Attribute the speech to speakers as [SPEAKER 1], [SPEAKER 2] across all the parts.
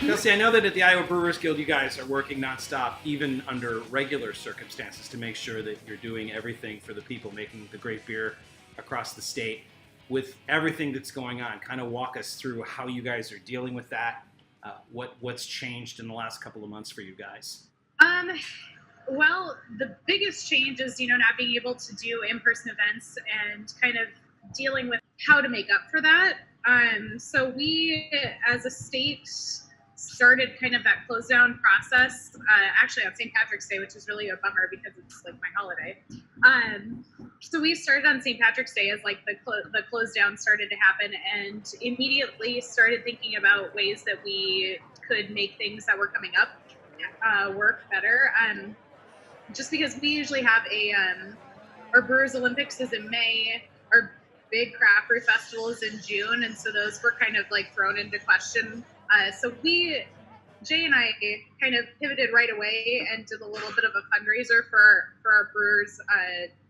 [SPEAKER 1] Kelsey, I know that at the Iowa Brewers Guild, you guys are working nonstop, even under regular circumstances, to make sure that you're doing everything for the people making the great beer across the state. With everything that's going on, kind of walk us through how you guys are dealing with that. What's changed in the last couple of months for you guys?
[SPEAKER 2] Well, the biggest change is, not being able to do in-person events and kind of dealing with how to make up for that. So we, as a state, started kind of that close down process, actually on St. Patrick's Day, which is really a bummer because it's like my holiday. So we started on St. Patrick's Day as like the close down started to happen, and immediately started thinking about ways that we could make things that were coming up work better. Just because we usually have our Brewers Olympics is in May, our big craft brew festival is in June, and so those were kind of like thrown into question. So Jay and I kind of pivoted right away and did a little bit of a fundraiser for our brewers'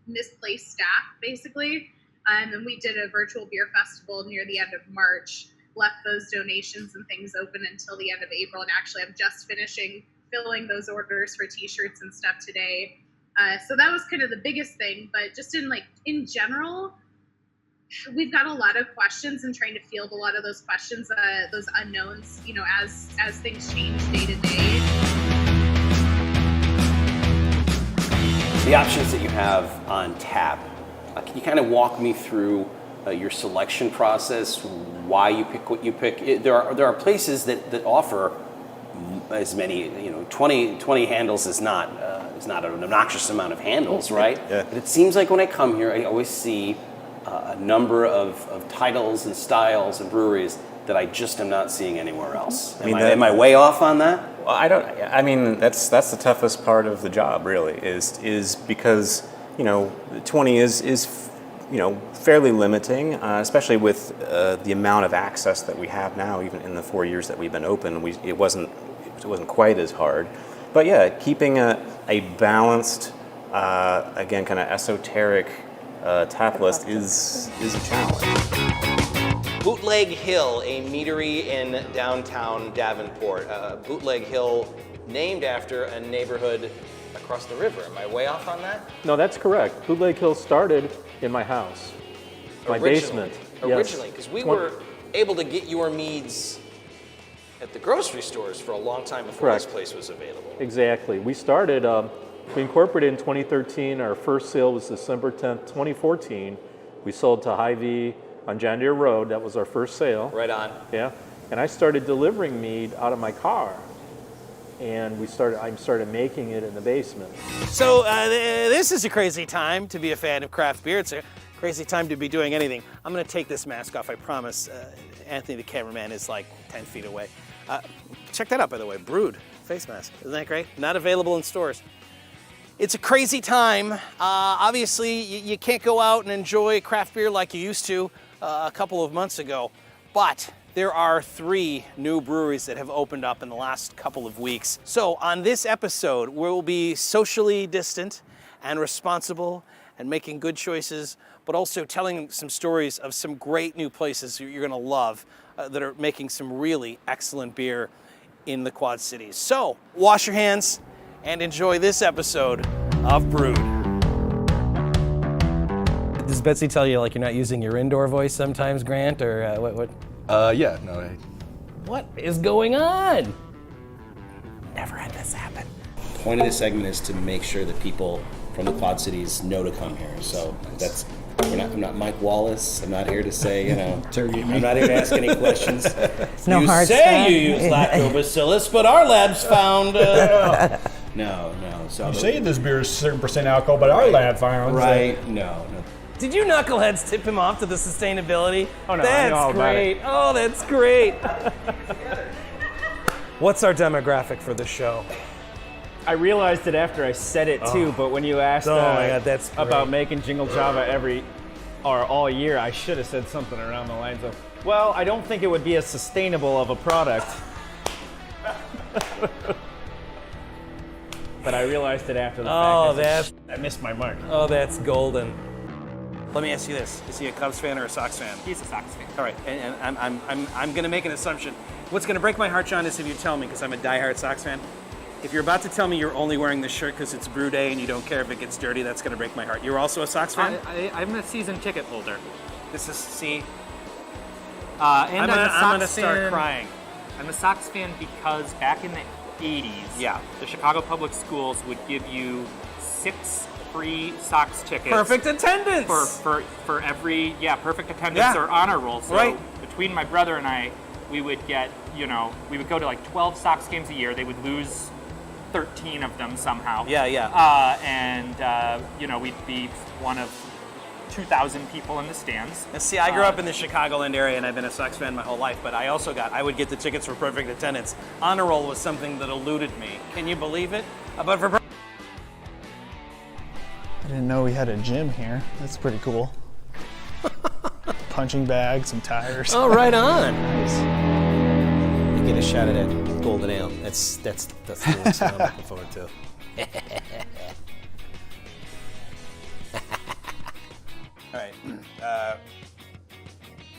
[SPEAKER 2] misplaced staff, basically. And we did a virtual beer festival near the end of March, left those donations and things open until the end of April. And actually, I'm just finishing filling those orders for t-shirts and stuff today. So that was kind of the biggest thing. But just in general, we've got a lot of questions and trying to field a lot of those questions, those unknowns, as things change day to day.
[SPEAKER 3] The options that you have on tap, can you kind of walk me through your selection process, why you pick what you pick? There are places that offer as many, 20 handles is not an obnoxious amount of handles, right?
[SPEAKER 4] Yeah.
[SPEAKER 3] But it seems like when I come here, I always see a number of titles and styles and breweries that I just am not seeing anywhere else. Am I way off on that?
[SPEAKER 4] Well, that's the toughest part of the job, really, is because 20 is fairly limiting, especially with the amount of access that we have now. Even in the 4 years that we've been open, it wasn't quite as hard. But yeah, keeping a balanced, again, kind of esoteric tap list is a challenge.
[SPEAKER 3] Bootleg Hill, a meadery in downtown Davenport. Bootleg Hill, named after a neighborhood across the river. Am I way off on that?
[SPEAKER 5] No, that's correct. Bootleg Hill started in my house, my basement.
[SPEAKER 3] Originally, because we were able to get your meads at the grocery stores for a long time before this place was available.
[SPEAKER 5] Exactly. We started, we incorporated in 2013. Our first sale was December 10th, 2014. We sold to Hy-Vee on John Deere Road. That was our first sale.
[SPEAKER 3] Right on.
[SPEAKER 5] Yeah. And I started delivering mead out of my car. And I started making it in the basement.
[SPEAKER 6] So this is a crazy time to be a fan of craft beer. It's a crazy time to be doing anything. I'm gonna take this mask off, I promise. Anthony, the cameraman, is like 10 feet away. Check that out, by the way, Brewed face mask. Isn't that great? Not available in stores. It's a crazy time. Obviously, you can't go out and enjoy craft beer like you used to a couple of months ago, but there are 3 new breweries that have opened up in the last couple of weeks. So on this episode, we'll be socially distant and responsible and making good choices, but also telling some stories of some great new places you're gonna love that are making some really excellent beer in the Quad Cities. So wash your hands and enjoy this episode of Brewed. Does Betsy tell you like you're not using your indoor voice sometimes, Grant, or what?
[SPEAKER 7] Yeah, no.
[SPEAKER 6] What is going on? Never had this happen.
[SPEAKER 3] The point of this segment is to make sure that people from the Quad Cities know to come here. So I'm not Mike Wallace. I'm not here to say, I'm not here to ask any questions.
[SPEAKER 8] No
[SPEAKER 6] you
[SPEAKER 8] hard
[SPEAKER 6] say
[SPEAKER 8] stuff.
[SPEAKER 6] you use lactobacillus, but our labs found...
[SPEAKER 3] No. So
[SPEAKER 7] You say this beer is 7% alcohol, but our lab found...
[SPEAKER 3] Right, no.
[SPEAKER 6] Did you knuckleheads tip him off to the sustainability?
[SPEAKER 5] Oh, no,
[SPEAKER 6] that's
[SPEAKER 5] I know all about
[SPEAKER 6] great.
[SPEAKER 5] it.
[SPEAKER 6] Oh, that's great. What's our demographic for the show?
[SPEAKER 9] I realized it after I said it too, but when you asked
[SPEAKER 6] Oh my God, that's great.
[SPEAKER 9] about making Jingle Java all year, I should have said something around the lines of, well, I don't think it would be as sustainable of a product. But I realized it after the fact. I missed my mark.
[SPEAKER 6] Oh, that's golden. Let me ask you this: is he a Cubs fan or a Sox fan?
[SPEAKER 9] He's a Sox fan.
[SPEAKER 6] All right, and I'm going to make an assumption.
[SPEAKER 1] What's going to break my heart, John, is if you tell me, because I'm a diehard Sox fan, if you're about to tell me you're only wearing this shirt because it's Brew Day and you don't care if it gets dirty, that's going to break my heart. You're also a Sox fan?
[SPEAKER 8] I'm a season ticket holder.
[SPEAKER 1] This is, see,
[SPEAKER 8] And
[SPEAKER 1] I'm gonna start crying.
[SPEAKER 8] I'm a Sox fan because back in the 80s, the Chicago Public Schools would give you 6 free Sox tickets.
[SPEAKER 1] Perfect attendance!
[SPEAKER 8] For every, perfect attendance or honor roll. So between my brother and I, we would get, we would go to like 12 Sox games a year. They would lose 13 of them somehow. We'd be one of 2,000 people in the stands.
[SPEAKER 1] And see, I grew up in the Chicagoland area, and I've been a Sox fan my whole life, but I would get the tickets for perfect attendance. Honor roll was something that eluded me. Can you believe it? But for
[SPEAKER 10] I didn't know we had a gym here. That's pretty cool. Punching bags, some tires.
[SPEAKER 6] Oh, right on.
[SPEAKER 10] Nice.
[SPEAKER 6] You get a shot at that golden ale. That's the one I'm looking forward to.
[SPEAKER 1] All right.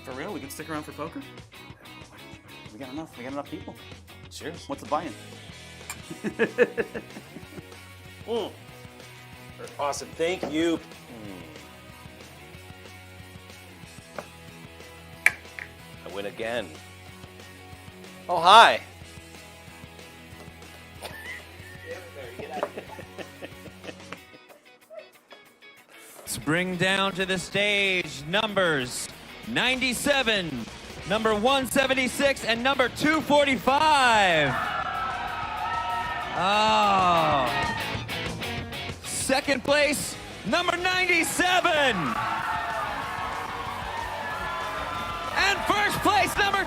[SPEAKER 1] For real, we can stick around for poker?
[SPEAKER 11] We got enough people.
[SPEAKER 6] Sure.
[SPEAKER 11] What's the buy-in?
[SPEAKER 1] Awesome. Thank you.
[SPEAKER 6] I win again. Oh, hi.
[SPEAKER 12] Let's bring down to the stage numbers 97, number 176, and number 245. Oh. Second place, number 97. And first place, number